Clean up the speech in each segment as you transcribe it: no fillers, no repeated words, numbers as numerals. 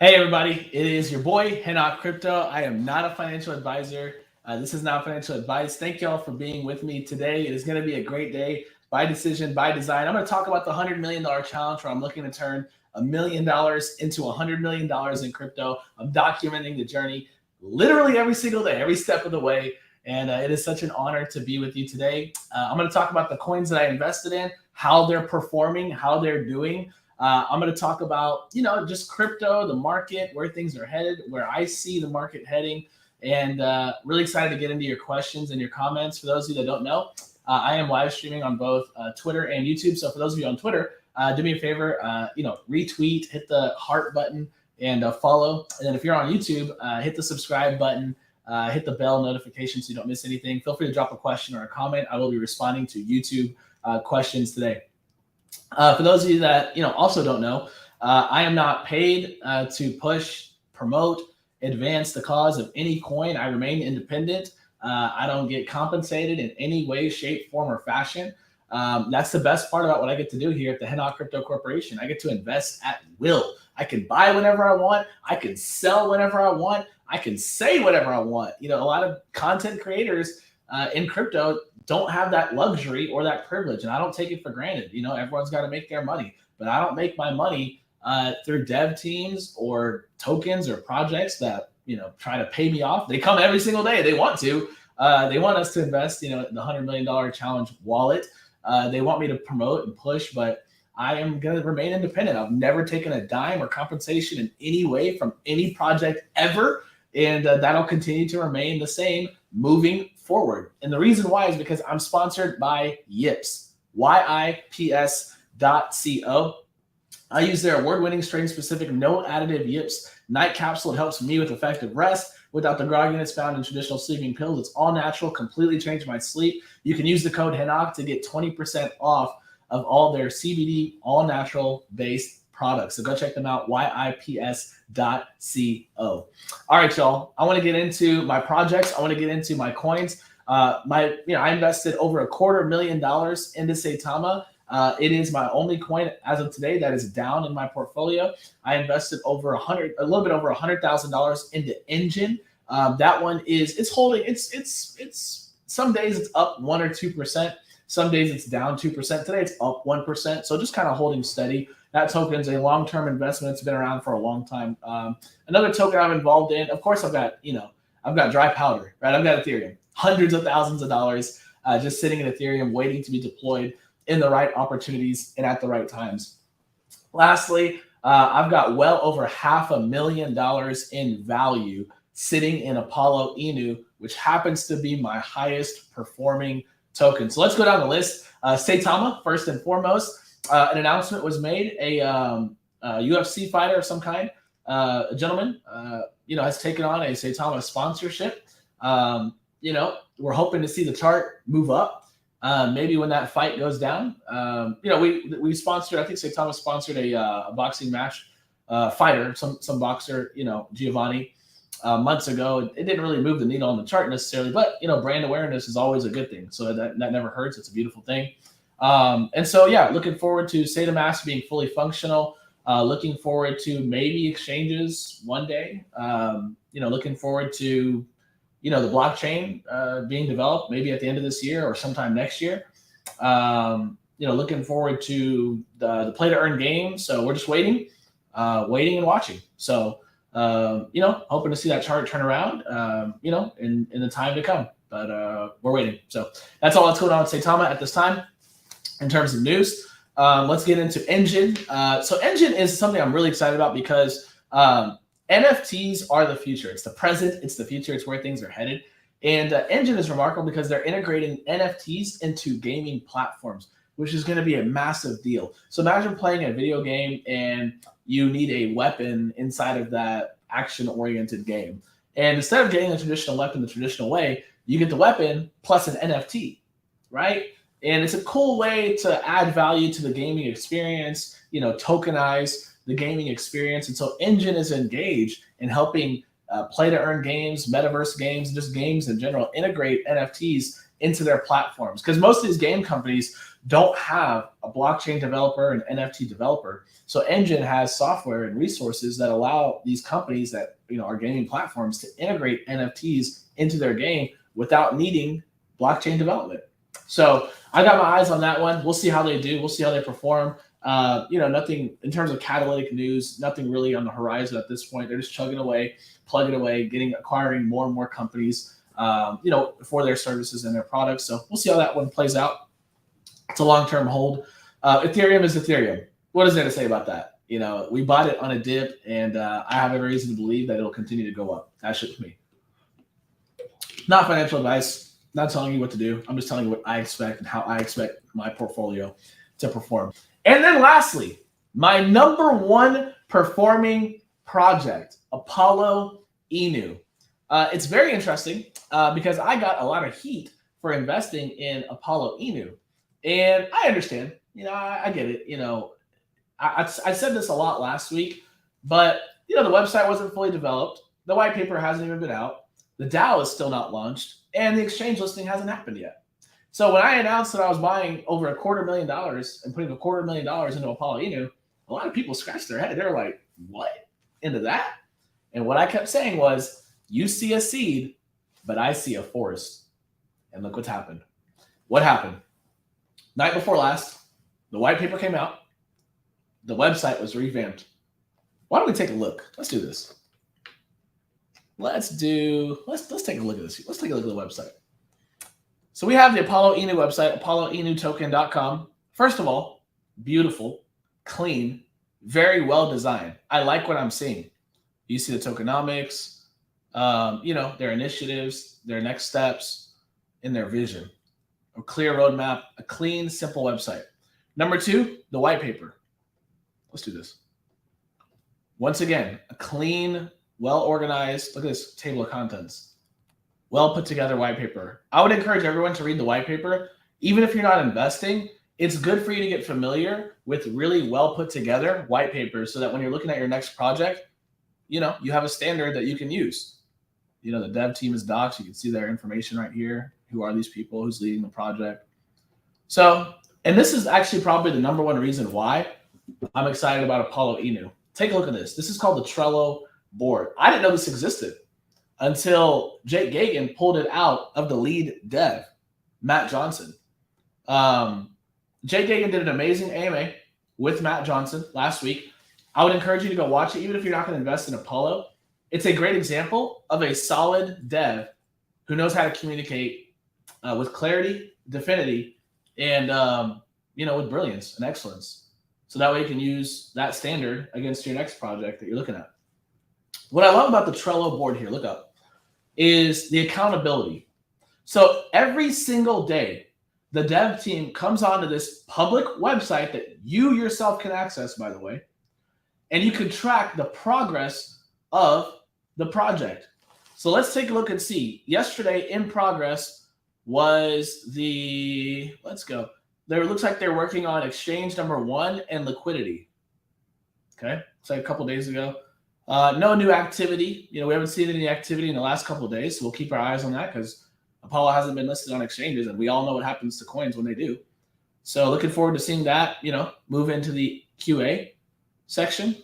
Hey everybody, it is your boy Henok Crypto. I am not a financial advisor. This is not financial advice. Thank y'all for being with me today. It is going to be a great day by decision, by design. I'm going to talk about the $100 million challenge where I'm looking to turn $1 million into $100 million in crypto. I'm documenting the journey literally every single day, every step of the way. And it is such an honor to be with you today. I'm going to talk about the coins that I invested in, how they're performing, how they're doing. I'm going to talk about, just crypto, the market, where things are headed, where I see the market heading, and really excited to get into your questions and your comments. For those of you that don't know, I am live streaming on both Twitter and YouTube. So for those of you on Twitter, do me a favor, retweet, hit the heart button, and follow. And then if you're on YouTube, hit the subscribe button, hit the bell notification so you don't miss anything. Feel free to drop a question or a comment. I will be responding to YouTube questions today. For those of you that also don't know, I am not paid to push, promote, advance the cause of any coin. I remain independent. I don't get compensated in any way, shape, form, or fashion. That's the best part about what I get to do here at the Henok Crypto Corporation. I get to invest at will. I can buy whenever I want. I can sell whenever I want. I can say whatever I want. A lot of content creators in crypto don't have that luxury or that privilege, and I don't take it for granted. Everyone's got to make their money, but I don't make my money through dev teams or tokens or projects that try to pay me off. They come every single day. They want to. They want us to invest, in the $100 million challenge wallet. They want me to promote and push, but I am going to remain independent. I've never taken a dime or compensation in any way from any project ever, and that'll continue to remain the same moving forward. And the reason why is because I'm sponsored by Yips, yips.co. I use their award-winning strain-specific, no additive Yips night capsule. It helps me with effective rest without the grogginess found in traditional sleeping pills. It's all natural, completely changed my sleep. You can use the code HENOK to get 20% off of all their CBD, all-natural based products. So go check them out, yips.co. All right, y'all. I want to get into my projects. I want to get into my coins. I invested over $250,000 into Saitama. It is my only coin as of today that is down in my portfolio. I invested a little bit over $100,000 into Engine. That one it's holding. It's some days it's up 1 or 2%. Some days it's down 2%. Today it's up 1%. So just kind of holding steady. That token's a long-term investment. It's been around for a long time. Another token I'm involved in, of course, I've got dry powder, right? I've got Ethereum, hundreds of thousands of dollars just sitting in Ethereum, waiting to be deployed in the right opportunities and at the right times. Lastly, I've got well over $500,000 in value sitting in Apollo Inu, which happens to be my highest performing token. So let's go down the list. Saitama, first and foremost. An announcement was made. A UFC fighter of some kind, a gentleman, has taken on a Saitama sponsorship. We're hoping to see the chart move up. Maybe when that fight goes down. We sponsored. I think Saitama sponsored a boxing match fighter, some boxer, Giovanni, months ago. It didn't really move the needle on the chart necessarily, but brand awareness is always a good thing. So that never hurts. It's a beautiful thing. Looking forward to SaitaMask being fully functional. Looking forward to maybe exchanges one day. Looking forward to, the blockchain being developed maybe at the end of this year or sometime next year. Looking forward to the play to earn game. So we're just waiting and watching. So, hoping to see that chart turn around, in the time to come. But we're waiting. So that's all that's going on with Saitama at this time. In terms of news, let's get into Engine. So Engine is something I'm really excited about because NFTs are the future. It's the present. It's the future. It's where things are headed. And Engine is remarkable because they're integrating NFTs into gaming platforms, which is going to be a massive deal. So imagine playing a video game and you need a weapon inside of that action-oriented game. And instead of getting the traditional weapon the traditional way, you get the weapon plus an NFT, right? And it's a cool way to add value to the gaming experience, tokenize the gaming experience. And so Engine is engaged in helping play to earn games, metaverse games, just games in general, integrate NFTs into their platforms. Because most of these game companies don't have a blockchain developer and NFT developer. So Engine has software and resources that allow these companies that are gaming platforms to integrate NFTs into their game without needing blockchain development. So I got my eyes on that one. We'll see how they do. We'll see how they perform. Nothing in terms of catalytic news, nothing really on the horizon at this point. They're just chugging away, plugging away, acquiring more and more companies, for their services and their products. So we'll see how that one plays out. It's a long-term hold. Ethereum is Ethereum. What is there to say about that? We bought it on a dip, and I have every reason to believe that it'll continue to go up. That's just me. Not financial advice. Not telling you what to do. I'm just telling you what I expect and how I expect my portfolio to perform. And then lastly, my number one performing project, Apollo Inu. It's very interesting because I got a lot of heat for investing in Apollo Inu. And I understand, I get it. I said this a lot last week, but the website wasn't fully developed. The white paper hasn't even been out. The DAO is still not launched, and the exchange listing hasn't happened yet. So when I announced that I was buying over $250,000 and putting $250,000 into Apollo Inu, a lot of people scratched their head. They were like, "What? Into that?" And what I kept saying was, "You see a seed, but I see a forest." And look what's happened. What happened? Night before last, the white paper came out. The website was revamped. Why don't we take a look? Let's do this. Let's take a look at this. Let's take a look at the website. So we have the Apollo Inu website, apolloinutoken.com. First of all, beautiful, clean, very well designed. I like what I'm seeing. You see the tokenomics, their initiatives, their next steps, and their vision. A clear roadmap, a clean, simple website. Number two, the white paper. Let's do this. Once again, a clean, well-organized, look at this table of contents. Well put together white paper. I would encourage everyone to read the white paper. Even if you're not investing, it's good for you to get familiar with really well put together white papers so that when you're looking at your next project, you have a standard that you can use. The dev team is docs. You can see their information right here. Who are these people? Who's leading the project? So, and this is actually probably the number one reason why I'm excited about Apollo Inu. Take a look at this. This is called the Trello board. I didn't know this existed until Jake Gagan pulled it out of the lead dev, Matt Johnson. Jake Gagan did an amazing AMA with Matt Johnson last week. I would encourage you to go watch it, even if you're not going to invest in Apollo. It's a great example of a solid dev who knows how to communicate with clarity, definity, and with brilliance and excellence. So that way you can use that standard against your next project that you're looking at. What I love about the Trello board here, look up, is the accountability. So every single day, the dev team comes onto this public website that you yourself can access, by the way, and you can track the progress of the project. So let's take a look and see. Yesterday in progress was let's go. There looks like they're working on exchange number 1 and liquidity. Okay, it's like a couple days ago. No new activity. We haven't seen any activity in the last couple of days, so we'll keep our eyes on that because Apollo hasn't been listed on exchanges, and we all know what happens to coins when they do. So looking forward to seeing that, move into the QA section.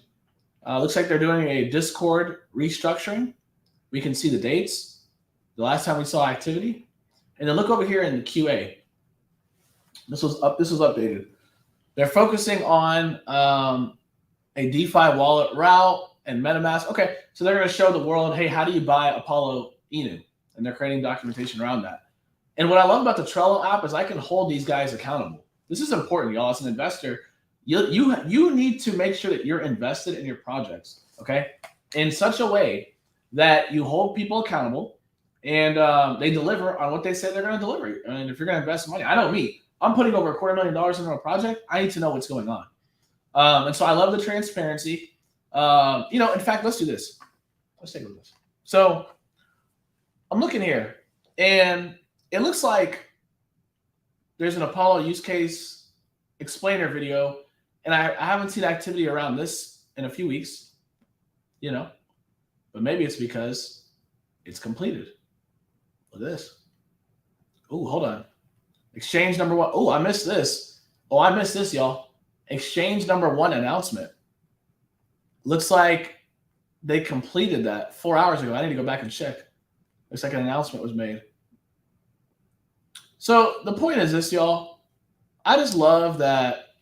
Looks like they're doing a Discord restructuring. We can see the dates, the last time we saw activity. And then look over here in the QA. This was updated. They're focusing on a DeFi wallet route and MetaMask. Okay, so they're going to show the world, hey, how do you buy Apollo Inu? And they're creating documentation around that. And what I love about the Trello app is I can hold these guys accountable. This is important, y'all. As an investor, you need to make sure that you're invested in your projects, okay, in such a way that you hold people accountable and they deliver on what they say they're going to deliver. And if you're going to invest money, I know me, I'm putting over $250,000 into a project. I need to know what's going on. And so I love the transparency. In fact, let's do this. Let's take a look at this. So I'm looking here, and it looks like there's an Apollo use case explainer video, and I haven't seen activity around this in a few weeks, but maybe it's because it's completed. Look at this. Oh, hold on. Exchange number one. Oh, I missed this. Oh, I missed this, y'all. Exchange number one announcement. Looks like they completed that 4 hours ago. I need to go back and check. Looks like an announcement was made. So the point is this, y'all. I just love that,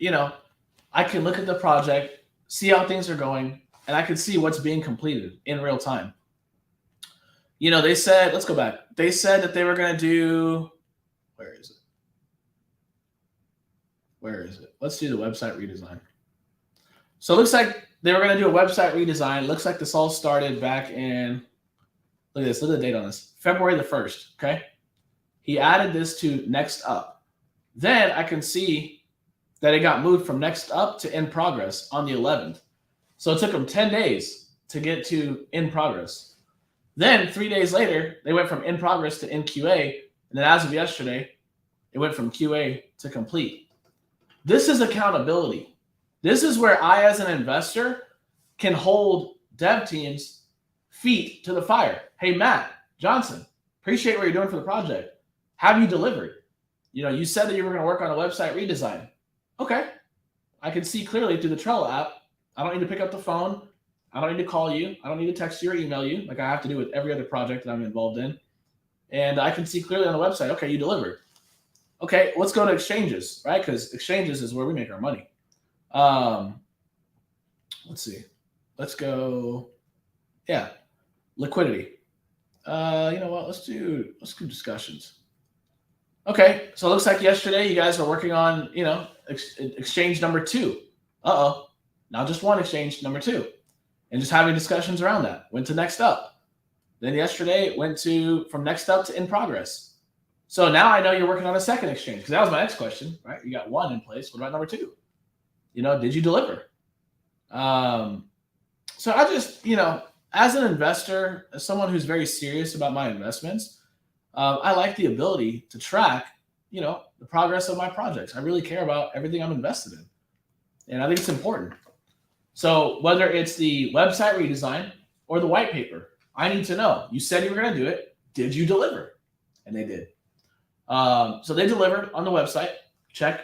I can look at the project, see how things are going, and I can see what's being completed in real time. They said, let's go back. They said that they were going to do, where is it? Let's do the website redesign. So it looks like they were going to do a website redesign. Looks like this all started back in, look at this, look at the date on this, February the 1st, okay? He added this to Next Up. Then I can see that it got moved from Next Up to In Progress on the 11th. So it took them 10 days to get to In Progress. Then 3 days later, they went from In Progress to In QA. And then as of yesterday, it went from QA to complete. This is accountability. This is where I, as an investor, can hold dev teams' feet to the fire. Hey, Matt Johnson, appreciate what you're doing for the project. Have you delivered? You said that you were going to work on a website redesign. Okay. I can see clearly through the Trello app. I don't need to pick up the phone. I don't need to call you. I don't need to text you or email you like I have to do with every other project that I'm involved in. And I can see clearly on the website, okay, you delivered. Okay, let's go to exchanges, right? Because exchanges is where we make our money. Let's see. Let's go. Yeah, liquidity. You know what? Let's do discussions. Okay, so it looks like yesterday you guys were working on, exchange number 2. Not just one exchange, number 2. And just having discussions around that. Went to Next Up. Then yesterday it went from Next Up to In Progress. So now I know you're working on a second exchange, because that was my next question, right? You got 1 in place. What about number 2? Did you deliver? So I just, as an investor, as someone who's very serious about my investments, I like the ability to track, the progress of my projects. I really care about everything I'm invested in. And I think it's important. So whether it's the website redesign or the white paper, I need to know. You said you were going to do it. Did you deliver? And they did. So they delivered on the website. Check.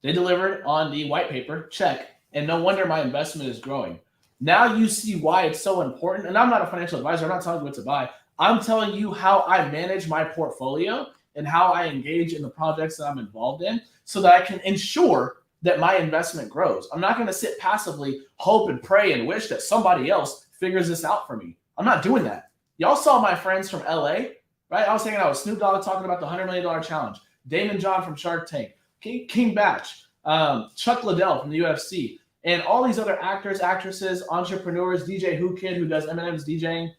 They delivered on the white paper. Check. And no wonder my investment is growing. Now you see why it's so important. And I'm not a financial advisor. I'm not telling you what to buy. I'm telling you how I manage my portfolio and how I engage in the projects that I'm involved in so that I can ensure that my investment grows. I'm not going to sit passively, hope and pray and wish that somebody else figures this out for me. I'm not doing that. Y'all saw my friends from LA, right? I was hanging out with Snoop Dogg talking about the $100 million challenge, Damon John from Shark Tank, King Batch, Chuck Liddell from the UFC, and all these other actors, actresses, entrepreneurs, DJ Who Kid, who does Eminem's DJing,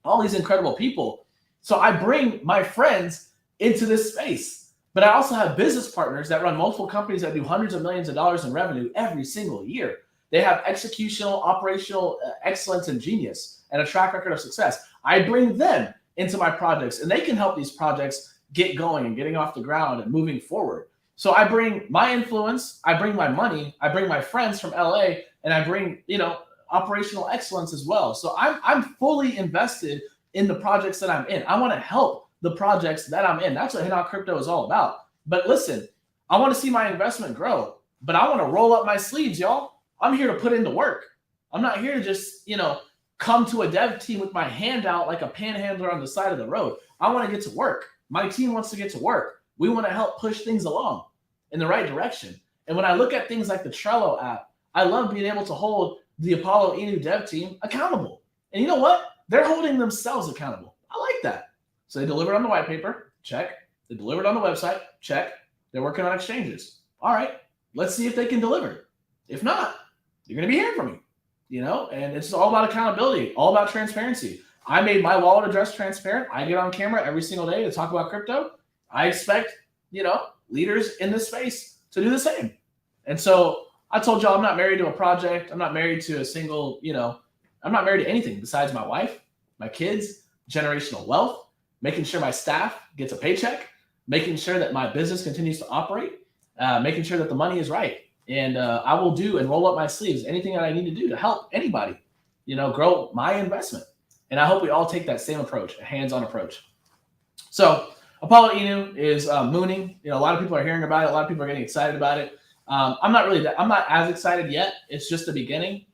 all these incredible people. So I bring my friends into this space. But I also have business partners that run multiple companies that do hundreds of millions of dollars in revenue every single year. They have executional, operational excellence and genius and a track record of success. I bring them into my projects, and they can help these projects get going and getting off the ground and moving forward. So I bring my influence, I bring my money, I bring my friends from LA, and I bring, operational excellence as well. So I'm fully invested in the projects that I'm in. I want to help the projects that I'm in. That's what Hit on Crypto is all about. But listen, I want to see my investment grow, but I want to roll up my sleeves, y'all. I'm here to put in the work. I'm not here to just, come to a dev team with my hand out like a panhandler on the side of the road. I want to get to work. My team wants to get to work. We want to help push things along in the right direction. And when I look at things like the Trello app, I love being able to hold the Apollo Inu dev team accountable. And you know what? They're holding themselves accountable. I like that. So they delivered on the white paper, check. They delivered on the website, check. They're working on exchanges. All right, let's see if they can deliver. If not, you're going to be hearing from me, and it's all about accountability, all about transparency. I made my wallet address transparent. I get on camera every single day to talk about crypto. I expect, leaders in this space to do the same. And so I told y'all I'm not married to a project. I'm not married to a single, I'm not married to anything besides my wife, my kids, generational wealth, making sure my staff gets a paycheck, making sure that my business continues to operate, making sure that the money is right. And I will do and roll up my sleeves, anything that I need to do to help anybody, grow my investment. And I hope we all take that same approach, a hands-on approach. So, Apollo Inu is mooning. A lot of people are hearing about it. A lot of people are getting excited about it. I'm not as excited yet. It's just the beginning.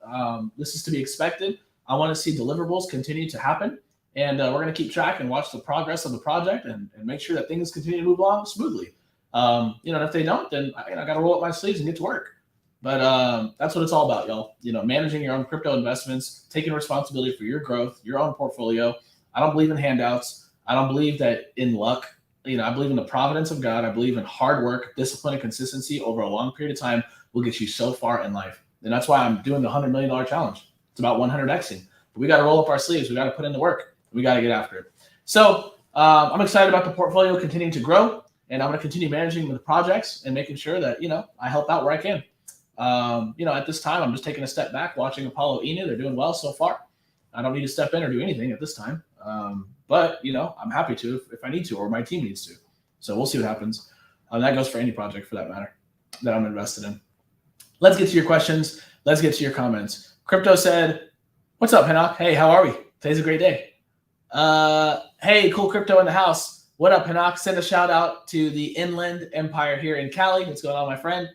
This is to be expected. I want to see deliverables continue to happen. And we're going to keep track and watch the progress of the project and make sure that things continue to move along smoothly. And if they don't, then I got to roll up my sleeves and get to work. But that's what it's all about, y'all. Managing your own crypto investments, taking responsibility for your growth, your own portfolio. I don't believe in handouts. I don't believe that in luck. I believe in the providence of God. I believe in hard work, discipline, and consistency over a long period of time will get you so far in life. And that's why I'm doing the $100 million challenge. It's about 100xing. But we got to roll up our sleeves. We got to put in the work. We got to get after it. So I'm excited about the portfolio continuing to grow, and I'm going to continue managing the projects and making sure that, I help out where I can. At this time, I'm just taking a step back, watching Apollo Inu. They're doing well so far. I don't need to step in or do anything at this time. But I'm happy to if I need to, or my team needs to. So we'll see what happens. That goes for any project for that matter that I'm invested in. Let's get to your questions. Let's get to your comments. Crypto said, "What's up, Hinnock? Hey, how are we? Today's a great day." Hey, cool crypto in the house. What up, Hinnock? Send a shout out to the Inland Empire here in Cali. What's going on, my friend?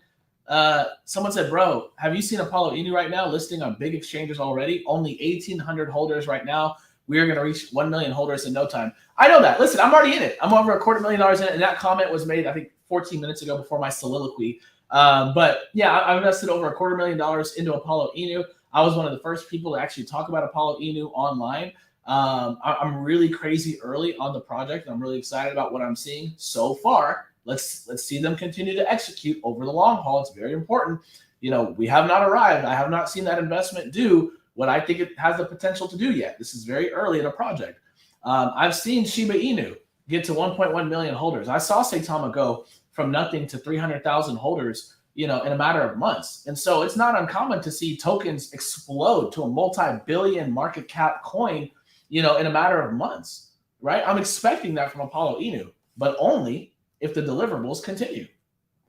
Someone said, bro, have you seen Apollo Inu right now listing on big exchanges already? Only 1,800 holders right now. We are going to reach 1 million holders in no time. I know that. Listen, I'm already in it. I'm over $250,000 in it. And that comment was made, I think, 14 minutes ago before my soliloquy. But yeah, I've invested over $250,000 into Apollo Inu. I was one of the first people to actually talk about Apollo Inu online. I'm really crazy early on the project. I'm really excited about what I'm seeing so far. Let's see them continue to execute over the long haul. It's very important. We have not arrived. I have not seen that investment do what I think it has the potential to do yet. This is very early in a project. I've seen Shiba Inu get to 1.1 million holders. I saw Saitama go from nothing to 300,000 holders, in a matter of months. And so it's not uncommon to see tokens explode to a multi-billion market cap coin, in a matter of months, right? I'm expecting that from Apollo Inu, but only if the deliverables continue.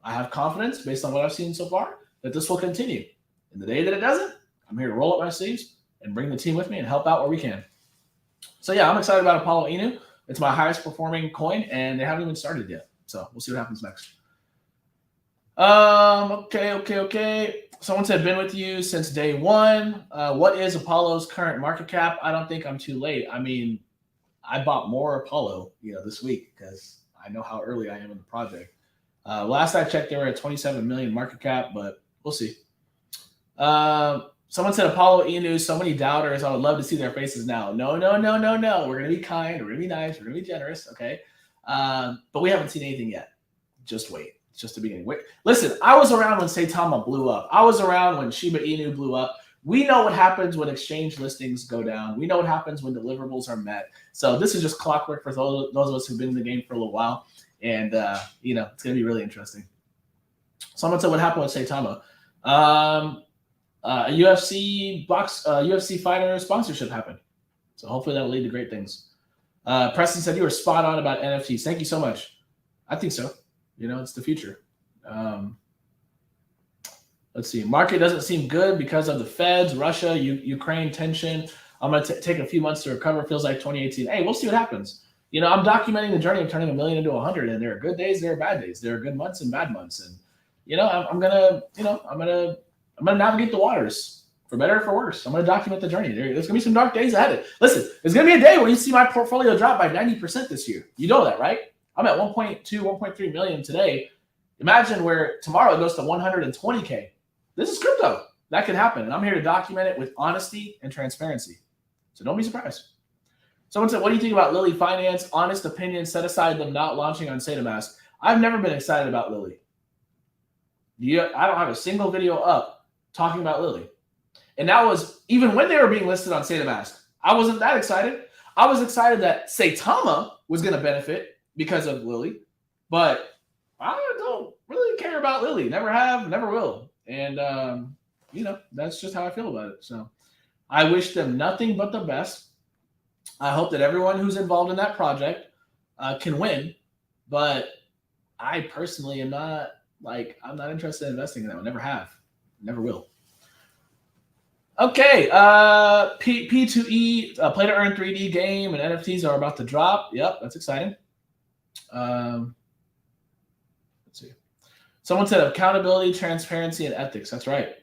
I have confidence based on what I've seen so far that this will continue. And the day that it doesn't, I'm here to roll up my sleeves and bring the team with me and help out where we can. So yeah, I'm excited about Apollo Inu. It's my highest performing coin, and they haven't even started yet. So we'll see what happens next. Okay. Someone said, been with you since day one. What is Apollo's current market cap? I don't think I'm too late. I mean, I bought more Apollo, this week because I know how early I am in the project. Last I checked, they were at 27 million market cap, but we'll see. Someone said Apollo Inu, so many doubters. I would love to see their faces now. No. We're going to be kind. We're going to be nice. We're going to be generous. Okay. But we haven't seen anything yet. Just wait. It's just the beginning. Wait. Listen, I was around when Saitama blew up. I was around when Shiba Inu blew up. We know what happens when exchange listings go down. We know what happens when deliverables are met. So this is just clockwork for those of us who've been in the game for a little while. And, it's going to be really interesting. Someone said, what happened with Saitama? A UFC fighter sponsorship happened. So hopefully that will lead to great things. Preston said you were spot on about NFTs. Thank you so much. I think so. It's the future. Let's see. Market doesn't seem good because of the Feds, Russia, Ukraine tension. I'm going to take a few months to recover. Feels like 2018. Hey, we'll see what happens. I'm documenting the journey of turning 1 million into 100, and there are good days, there are bad days, there are good months and bad months, and I'm gonna navigate the waters for better or for worse. I'm gonna document the journey. There's gonna be some dark days ahead. Listen, there's gonna be a day where you see my portfolio drop by 90% this year. You know that, right? I'm at 1.2, 1.3 million today. Imagine where tomorrow it goes to 120K. This is crypto. That could happen, and I'm here to document it with honesty and transparency. So don't be surprised. Someone said, what do you think about Lily Finance? Honest opinion, set aside them not launching on SataMask. I've never been excited about Lily. I don't have a single video up talking about Lily. And that was even when they were being listed on SataMask. I wasn't that excited. I was excited that Saitama was going to benefit because of Lily. But I don't really care about Lily. Never have, never will. And, that's just how I feel about it. So I wish them nothing but the best. I hope that everyone who's involved in that project can win, but I personally am not I'm not interested in investing in that one. Never have, never will. Okay, P2E play to earn 3D game and NFTs are about to drop. Yep, that's exciting. Let's see. Someone said accountability, transparency, and ethics. That's right.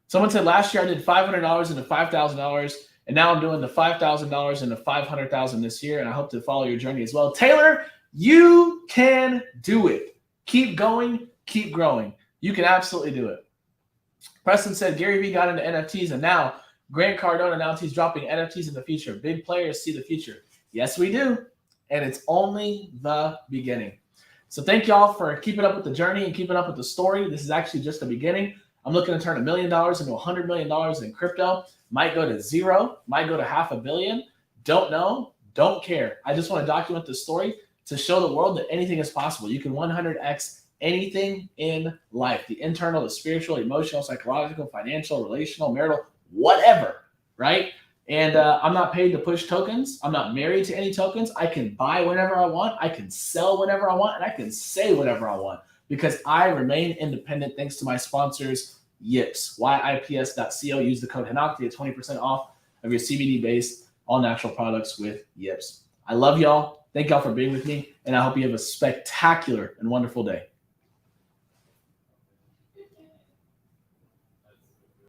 Someone said last year I did $500 into $5,000, and now I'm doing the $5,000 into $500,000 this year, and I hope to follow your journey as well. Taylor, you can do it. Keep going, keep growing. You can absolutely do it. Preston said Gary Vee got into NFTs, and now Grant Cardone announced he's dropping NFTs in the future. Big players see the future. Yes, we do, and it's only the beginning. So thank y'all for keeping up with the journey and keeping up with the story. This is actually just the beginning. I'm looking to turn $1 million into $100 million in crypto. Might go to zero, might go to $500 million. Don't know, don't care. I just want to document the story to show the world that anything is possible. You can 100x anything in life, the internal, the spiritual, emotional, psychological, financial, relational, marital, whatever, right? And I'm not paid to push tokens. I'm not married to any tokens. I can buy whenever I want. I can sell whenever I want, and I can say whatever I want because I remain independent thanks to my sponsors, Yips, yips.co. Use the code HANAK to get 20% off of your CBD-based all-natural products with Yips. I love y'all. Thank y'all for being with me, and I hope you have a spectacular and wonderful day.